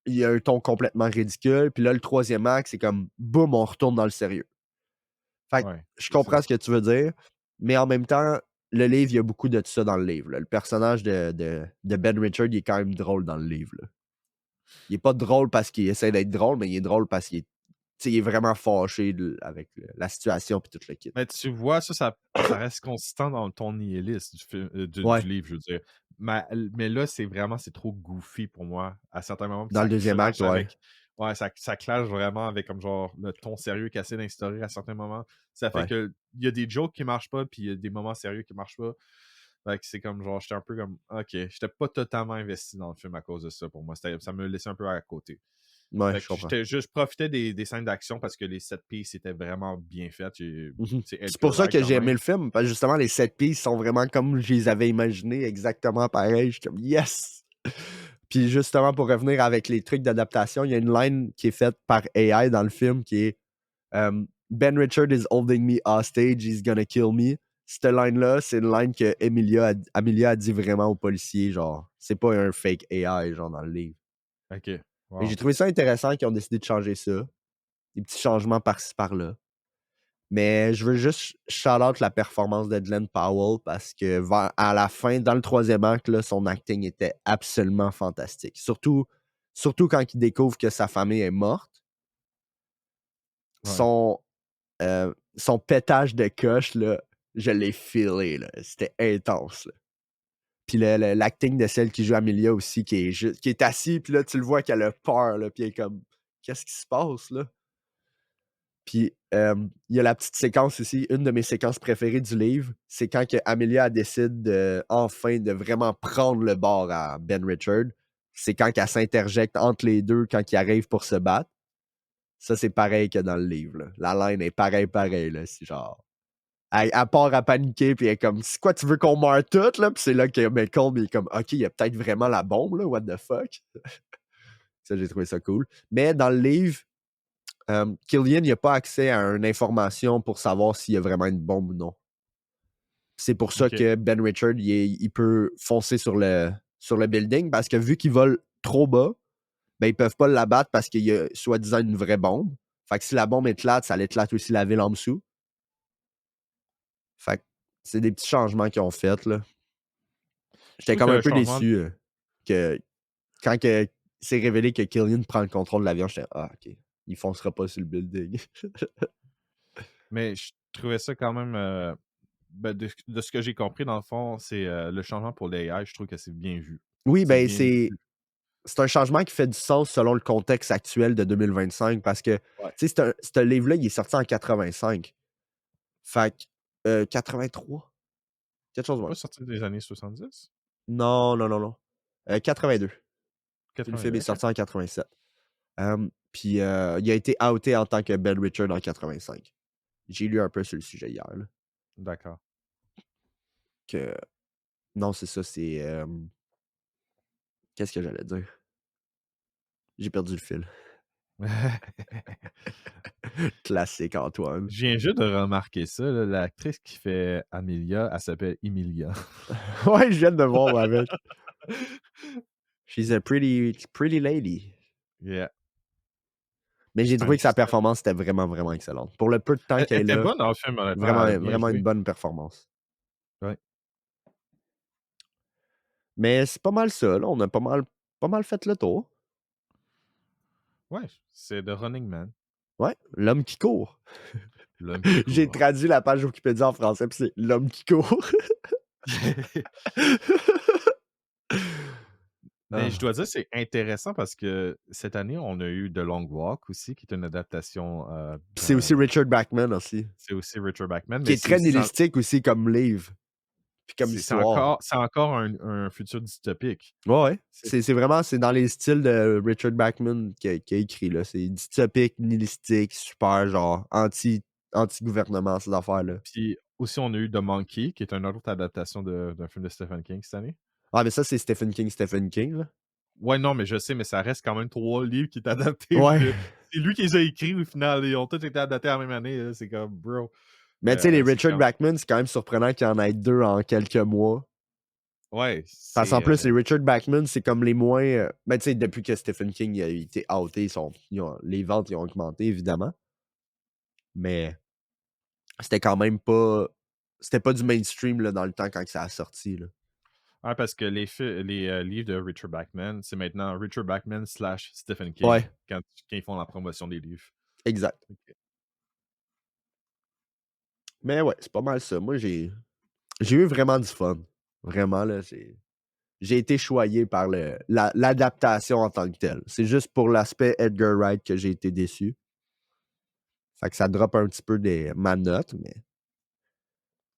Il y a un ton complètement ridicule. Puis là, le troisième acte, c'est comme boum, on retourne dans le sérieux. Fait que ouais, je c'est ça. comprends ce que tu veux dire, mais en même temps, le livre, il y a beaucoup de ça dans le livre, là. Le personnage de Ben Richard, il est quand même drôle dans le livre, là. Il est pas drôle parce qu'il essaie d'être drôle, mais il est drôle parce qu'il est, tu sais, il est vraiment fâché avec la situation et tout le kit. Mais tu vois, ça reste consistant dans ton nihilisme du film, du Ouais, livre, je veux dire. Mais là, c'est trop goofy pour moi, à certains moments, puis dans le ça deuxième acte, clash ouais. avec ouais, ça clash vraiment avec comme genre le ton sérieux qu'il essaie d'instaurer à certains moments. Ça fait Ouais. que il y a des jokes qui marchent pas, puis il y a des moments sérieux qui marchent pas. Fait que c'est comme genre, j'étais un peu comme OK, j'étais pas totalement investi dans le film à cause de ça pour moi. Ça me laissait un peu à côté. Ouais, Fait je que comprends. je profitais des scènes d'action parce que les set piece étaient vraiment bien faites. Mhm. C'est C'est pour Edgar ça Wright que quand j'ai aimé même. le film, parce que justement, les sept pistes sont vraiment comme je les avais imaginés, exactement pareil. Je suis comme yes! Puis justement, pour revenir avec les trucs d'adaptation, il y a une line qui est faite par AI dans le film qui est Ben Richard is holding me hostage, he's gonna kill me. Cette line-là, c'est une line que Amelia a dit vraiment au policier, genre, c'est pas un fake AI, genre, dans le livre. OK. Et j'ai Wow. trouvé ça intéressant qu'ils ont décidé de changer ça. Des petits changements par-ci, par-là. Mais je veux juste shout-out la performance de Glenn Powell parce que à la fin, dans le troisième acte, là, son acting était absolument fantastique. Surtout quand il découvre que sa famille est morte. Ouais. Son pétage de coche, là, je l'ai feelé, là. C'était intense, là. Puis l'acting de celle qui joue Amelia aussi, qui est assise, puis là, tu le vois qu'elle a peur, là, puis elle est comme, qu'est-ce qui se passe, là? Puis il y a la petite séquence aussi, une de mes séquences préférées du livre, c'est quand que Amelia elle décide enfin de vraiment prendre le bord à Ben Richard. C'est quand qu'elle s'interjecte entre les deux quand ils arrivent pour se battre. Ça, c'est pareil que dans le livre, là. La line est pareil, là. C'est genre. Elle part à paniquer, puis elle est comme, c'est quoi, tu veux qu'on meure toutes, là? Puis c'est là que Malcolm est comme, OK, il y a peut-être vraiment la bombe, là, what the fuck? Ça, j'ai trouvé ça cool. Mais dans le livre, Killian, il n'a pas accès à une information pour savoir s'il y a vraiment une bombe ou non. C'est pour ça OK. que Ben Richard, il peut foncer sur le building, parce que vu qu'il vole trop bas, ben, ils peuvent pas l'abattre parce qu'il y a soi-disant une vraie bombe. Fait que si la bombe éclate, ça éclate aussi la ville en dessous. Fait que c'est des petits changements qu'ils ont fait, là. Je J'étais trouve comme que un le peu changement déçu que quand c'est révélé que Killian prend le contrôle de l'avion, j'étais ah, OK. Il foncera pas sur le building. mais je trouvais ça quand même, ben, de ce que j'ai compris, dans le fond, c'est, le changement pour l'AI, je trouve que c'est bien vu. Oui, C'est ben bien vu. c'est un changement qui fait du sens selon le contexte actuel de 2025 parce que, tu Ouais. sais, ce livre-là, il est sorti en 85. Fait que, 83? Quelque chose de Pas même. sorti des années 70? Non, non, non, non. 82. Puis le film 82, est OK. sorti en 87. Puis il a été outé en tant que Ben Richard en 85. J'ai lu un peu sur le sujet hier, là. D'accord. Que, non, c'est ça, c'est. Qu'est-ce que j'allais dire? J'ai perdu le fil. Classique, Antoine. Je viens juste de remarquer ça, là, l'actrice qui fait Amelia, elle s'appelle Emilia. Ouais, je viens de voir, avec. She's a pretty lady. Yeah. Mais j'ai I'm trouvé que sa just saying. performance était vraiment, vraiment excellente. Pour le peu de temps Elle qu'elle est était là, bonne dans le film, honnêtement, elle a vraiment, bien vraiment une joué. bonne performance. Ouais. Mais c'est pas mal ça, là. On a pas mal fait le tour. Ouais, c'est The Running Man, Ouais, l'homme qui court. l'homme qui J'ai court. traduit la page Wikipédia en français, puis c'est l'homme qui court. Mais je Ah. dois dire, c'est intéressant parce que cette année, on a eu The Long Walk aussi, qui est une adaptation, Puis c'est aussi Richard Bachman aussi, c'est aussi Richard Bachman, qui mais est c'est très aussi dans nihilistique aussi comme livre. Puis comme C'est histoire. encore un futur dystopique. Ouais, ouais. C'est C'est vraiment, c'est dans les styles de Richard Bachman qui a écrit, là. C'est dystopique, nihilistique, super, genre, anti-gouvernement, ces affaires-là. Puis aussi, on a eu The Monkey, qui est une autre adaptation d'un film de Stephen King cette année. Ah, mais ça, c'est Stephen King, là. Ouais, non, mais je sais, mais ça reste quand même 3 livres qui est adapté Ouais. de c'est lui qui les a écrits au final, ils ont tous été adaptés la même année, là, c'est comme bro, Mais tu sais, les c'est Richard comme Bachman, c'est quand même surprenant qu'il y en ait 2 en quelques mois. ouais, Parce qu'en plus, les Richard Bachman, c'est comme les moins. Ben, tu sais, depuis que Stephen King a été outé, les ventes ils ont augmenté, évidemment. Mais c'était quand même pas. C'était pas du mainstream là, dans le temps quand ça a sorti. Là. ouais, parce que les livres de Richard Bachman, c'est maintenant Richard Bachman / Stephen King Ouais, quand ils font la promotion des livres. exact. OK. Mais ouais, c'est pas mal ça. Moi, j'ai eu vraiment du fun. Vraiment, là, j'ai été choyé par l'adaptation en tant que telle. C'est juste pour l'aspect Edgar Wright que j'ai été déçu. Fait que ça drop un petit peu ma note, mais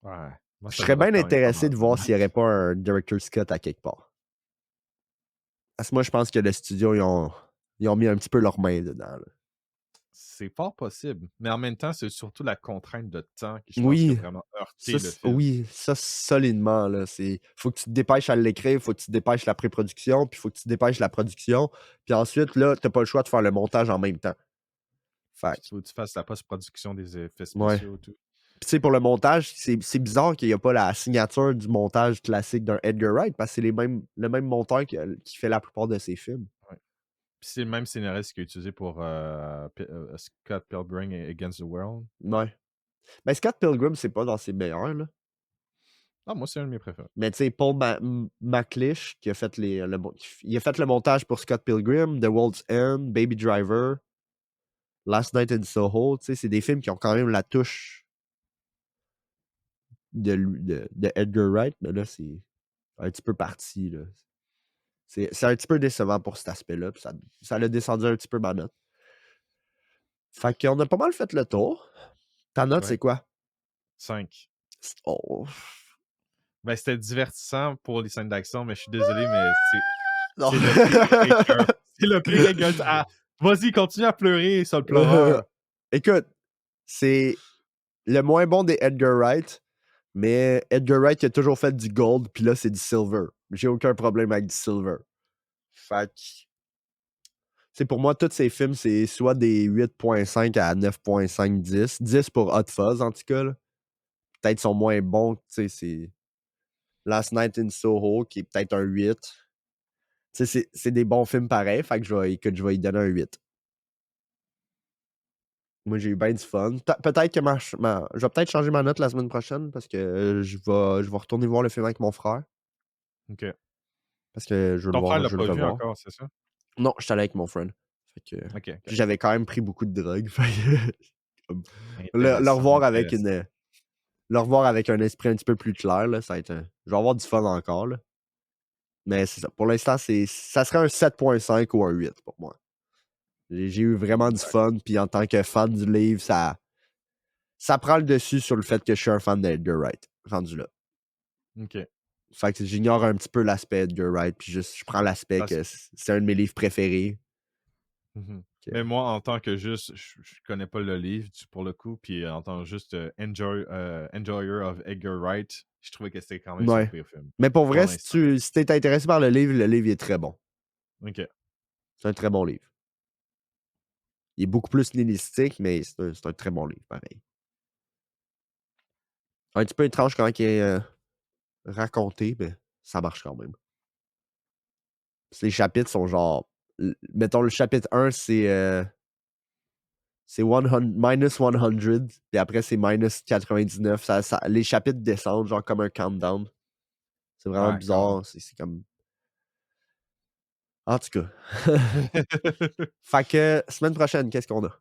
Ouais, moi je ça serais drop bien quand même pas intéressé mal de ma voir s'il n'y note. aurait pas un Director Scott à quelque part. Parce que moi, je pense que le studio, ils ont mis un petit peu leurs mains dedans. Là. C'est fort possible, mais en même temps, c'est surtout la contrainte de temps qui, je pense, qui a Oui, vraiment ça, heurté le film. ça solidement. Là, faut que tu te dépêches à l'écrire, faut que tu te dépêches la pré-production, puis faut que tu te dépêches la production. Puis ensuite, là, t'as pas le choix de faire le montage en même temps. Fait Puis tu veux que tu fasses la post-production des effets que, ouais. spéciaux, tout. Puis tu sais, pour le montage, c'est bizarre qu'il n'y a pas la signature du montage classique d'un Edgar Wright, parce que c'est le même monteur qui fait la plupart de ses films. Ouais. Puis c'est le même scénariste qui est utilisé pour Scott Pilgrim Against the World. Ouais. Mais Scott Pilgrim, c'est pas dans ses meilleurs, là. Ah, moi, c'est un de mes préférés. Mais tu sais, Paul McLeish, qui a fait il a fait le montage pour Scott Pilgrim, The World's End, Baby Driver, Last Night in Soho, tu sais, c'est des films qui ont quand même la touche de Edgar Wright, mais là, c'est un petit peu parti, là. C'est un petit peu décevant pour cet aspect-là, puis ça l'a descendu un petit peu ma note. Fait qu'on a pas mal fait le tour. Ta note, c'est Ouais. quoi? 5. Oh. Ben, c'était divertissant pour les scènes d'action, mais je suis désolé, mais Non. c'est le pire écœur. C'est le pire écœur. Ah, vas-y, continue à pleurer sur le pleureur. Écoute, c'est le moins bon des Edgar Wright, mais Edgar Wright qui a toujours fait du gold, puis là, c'est du silver. J'ai aucun problème avec du silver. Fait que, c'est pour moi, tous ces films, c'est soit des 8.5 à 9.5, 10. 10 pour Hot Fuzz, en tout cas. Là. Peut-être sont moins bons, tu sais, c'est Last Night in Soho, qui est peut-être un 8. Tu sais, c'est des bons films pareils, fait que je vais y donner un 8. Moi, j'ai eu bien du fun. Peut-être que je vais peut-être changer ma note la semaine prochaine parce que je vais retourner voir le film avec mon frère. OK. Parce que je veux le Ton frère voir, l'a je veux pas le vu revoir. encore, c'est ça? Non, j'étais allé avec mon friend. Fait que, OK, OK. puis j'avais quand même pris beaucoup de drogue. Fait que, comme, le Intéressant, revoir avec intéressant. le revoir avec un esprit un petit peu plus clair, là, ça va être, je vais avoir du fun encore. Là. Mais c'est ça. Pour l'instant, ça serait un 7.5 ou un 8 pour moi. J'ai eu vraiment du D'accord. fun. Puis en tant que fan du livre, ça prend le dessus sur le fait que je suis un fan d'Edgar Wright. Rendu là. OK. Fait que j'ignore un petit peu l'aspect Edgar Wright. Puis juste, je prends l'aspect Parce que c'est un de mes livres préférés. Mmh. Que- Mais moi, en tant que juste je connais pas le livre pour le coup, puis en tant que juste, enjoyer of Edgar Wright, je trouvais que c'était quand même son Ouais. pire film, Mais pour pour vrai, l'instant. si t'es intéressé par le livre est très bon. OK. C'est un très bon livre. Il est beaucoup plus nihilistique, mais c'est un très bon livre, pareil. Un petit peu étrange quand il est raconté, mais ça marche quand même. Parce que les chapitres sont genre. Mettons, le chapitre 1, c'est minus 100, puis après, c'est minus 99. Les chapitres descendent, genre comme un countdown. C'est vraiment D'accord. bizarre. C'est comme. En tout cas. Fait que, semaine prochaine, qu'est-ce qu'on a?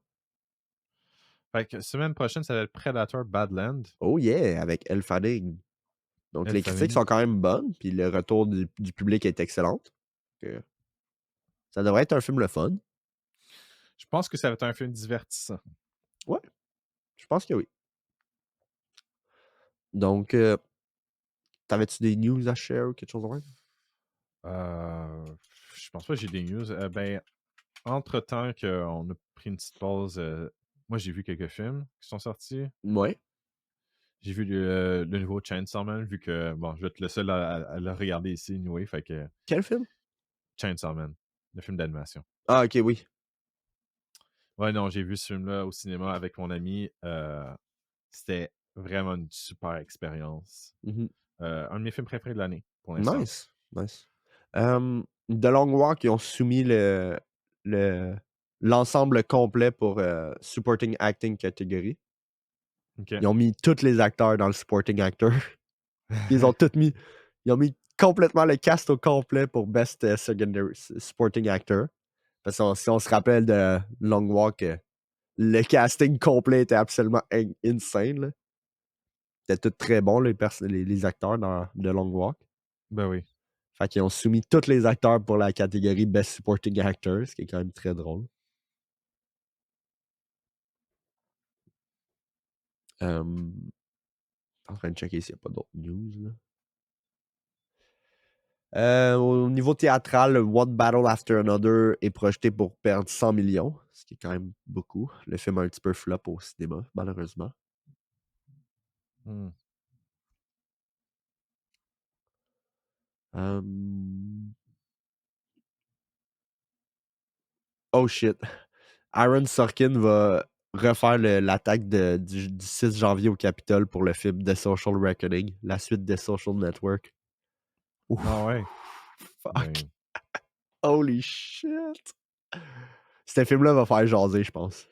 Fait que semaine prochaine, ça va être Predator Badland. Oh yeah, avec Elle Fanning. Donc, Elle les critiques Fanning. sont quand même bonnes, puis le retour du public est excellent. Ça devrait être un film le fun. Je pense que ça va être un film divertissant. Ouais, je pense que oui. Donc, T'avais-tu des news à share ou quelque chose de même? Je pense pas que j'ai des news. Ben, entre-temps qu'on a pris une petite pause, moi j'ai vu quelques films qui sont sortis. Ouais. J'ai vu le nouveau Chainsaw Man, vu que, bon, je vais être le seul à le regarder ici, anyway, fait que Quel film? Chainsaw Man, le film d'animation. Ah, ok, oui. Ouais, non, j'ai vu ce film-là au cinéma avec mon ami. C'était vraiment une super expérience. Mhm. Un de mes films préférés de l'année, pour l'instant. Nice. Nice. The Long Walk, ils ont soumis le, l'ensemble complet pour Supporting Acting catégorie. OK. Ils ont mis tous les acteurs dans le Supporting Actor. Ils ont tout mis. Ils ont mis complètement le cast au complet pour Best Secondary Supporting Actor. Parce que si on se rappelle de Long Walk, le casting complet était absolument insane. Là. C'était tout très bon, les acteurs dans The Long Walk. Ben oui. Fait qu'ils ont soumis tous les acteurs pour la catégorie Best Supporting Actor, ce qui est quand même très drôle. En train de checker s'il n'y a pas d'autres news. Là. Au niveau théâtral, One Battle After Another est projeté pour perdre 100 millions, ce qui est quand même beaucoup. Le film a un petit peu flop au cinéma, malheureusement. Hmm. Oh shit. Aaron Sorkin va refaire l'attaque du 6 janvier au Capitole pour le film The Social Reckoning, la suite de Social Network. Ouf. Ah ouais. Fuck. Ben, Holy shit. Ce film-là va faire jaser, je pense.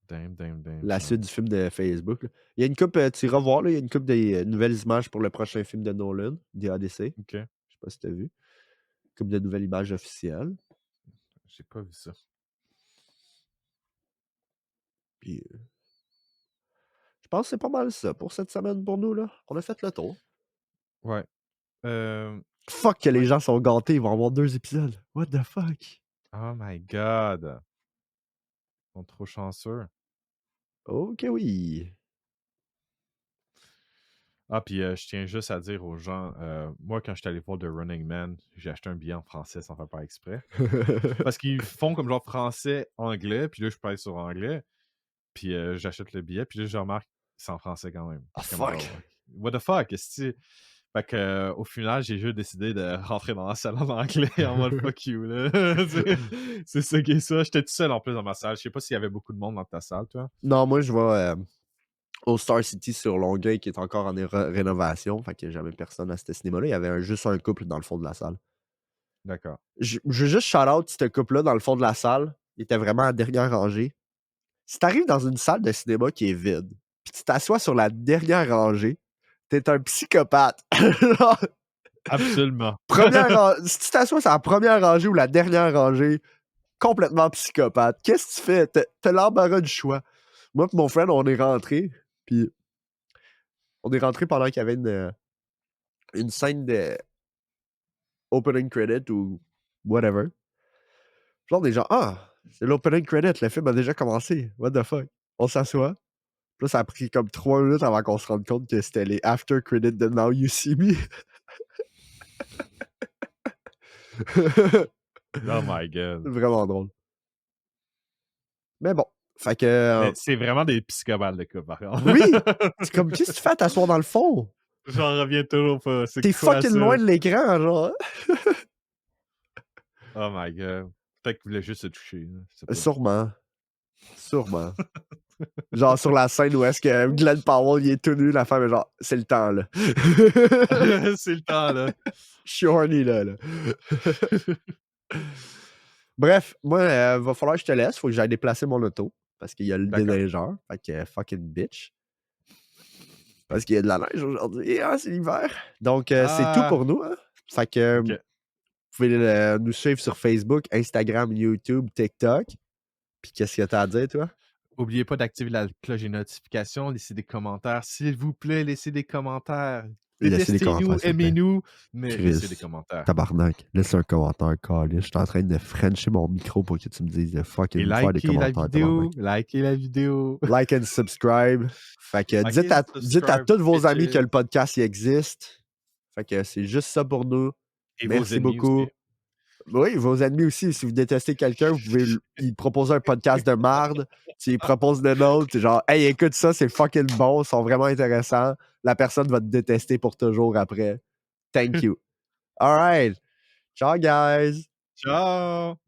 damn, La son. suite du film de Facebook. Là. Il y a une coupe, tu iras voir, là, il y a une coupe de nouvelles images pour le prochain film de Nolan, The Odyssey. OK. Je sais pas si t'as vu. Une coupe de nouvelles images officielles. J'ai pas vu ça. Puis, je pense que c'est pas mal ça pour cette semaine pour nous. Là. On a fait le tour. Ouais. Fuck que les Ouais. gens sont gâtés, ils vont avoir 2 épisodes. What the fuck? Oh my God. Ils sont trop chanceux. Ok, oui. Ah, puis je tiens juste à dire aux gens, moi, quand j'étais allé voir The Running Man, j'ai acheté un billet en français sans faire pas exprès. Parce qu'ils font comme genre français-anglais, puis là, je paye sur anglais, puis j'achète le billet, puis là, je remarque c'est en français quand même. Ah, Je suis comme, fuck. oh, what the fuck? Est-ce que fait que, au final, j'ai juste décidé de rentrer dans la salle en anglais en mode fuck you. Là. c'est ça qui est ça. J'étais tout seul en plus dans ma salle. Je sais pas s'il y avait beaucoup de monde dans ta salle, toi. Non, moi, je vais au Star City sur Longueuil qui est encore en rénovation. Fait qu'il n'y a jamais personne à ce cinéma-là. Il y avait juste un couple dans le fond de la salle. D'accord. Je veux juste shout-out ce couple-là dans le fond de la salle. Il était vraiment à dernière rangée. Si t'arrives dans une salle de cinéma qui est vide, puis tu t'assois sur la dernière rangée, t'es un psychopathe. Absolument. Si tu t'assois sur la première rangée ou la dernière rangée, complètement psychopathe. Qu'est-ce que tu fais? T'as l'embarras du choix. Moi et mon frère, on est rentrés, puis on est rentré pendant qu'il y avait une scène de opening credit ou whatever. Genre, des gens, ah, c'est l'opening credit, le film a déjà commencé. What the fuck? On s'assoit. Puis là, ça a pris comme 3 minutes avant qu'on se rende compte que c'était les after credits de Now You See Me. Oh my God. Vraiment drôle. Mais bon, fait que. Mais c'est vraiment des psychopathes, le cas, par contre. Oui! C'est comme, qu'est-ce que tu fais à t'asseoir dans le fond? J'en reviens toujours pas. C'est T'es quoi fucking ça? loin de l'écran, genre. Oh my God. Peut-être qu'il voulait juste se toucher. Là. Je sais pas. Sûrement. Sûrement. Genre sur la scène où est-ce que Glenn Powell il est tout nu, la femme est genre, c'est le temps là. C'est le temps, là. Je suis horny là. Bref, moi, va falloir que je te laisse. Faut que j'aille déplacer mon auto. Parce qu'il y a le D'accord. déneigeur. Fait que fucking bitch. Parce qu'il y a de la neige aujourd'hui. Ah, c'est l'hiver. Donc, c'est tout pour nous. Hein? Fait que OK. vous pouvez nous suivre sur Facebook, Instagram, YouTube, TikTok. Puis qu'est-ce que t'as à dire, toi? Oubliez pas d'activer la cloche des notifications, laissez des commentaires. S'il vous plaît, laissez des commentaires. Laissez des Détestez-nous, commentaires, s'il vous plaît. aimez-nous, mais laissez des Chris, commentaires. tabarnak, laisse un commentaire, câlisse. Je suis en train de frencher mon micro pour que tu me dises de Et fucking faire des likez la commentaires, vidéo, tabarnak. likez la vidéo. Like and subscribe. Fait que Likez, dites à subscribe, tous vos amis que bitches. le podcast il existe. Fait que c'est juste ça pour nous. Et vos Merci ennemis beaucoup. aussi. Oui, vos ennemis aussi. Si vous détestez quelqu'un, vous pouvez lui proposer un podcast de marde. Tu lui proposes le nôtre. T'es genre, hey, écoute ça, c'est fucking bon. Ils sont vraiment intéressants. La personne va te détester pour toujours après. Thank you. All right. Ciao, guys. Ciao!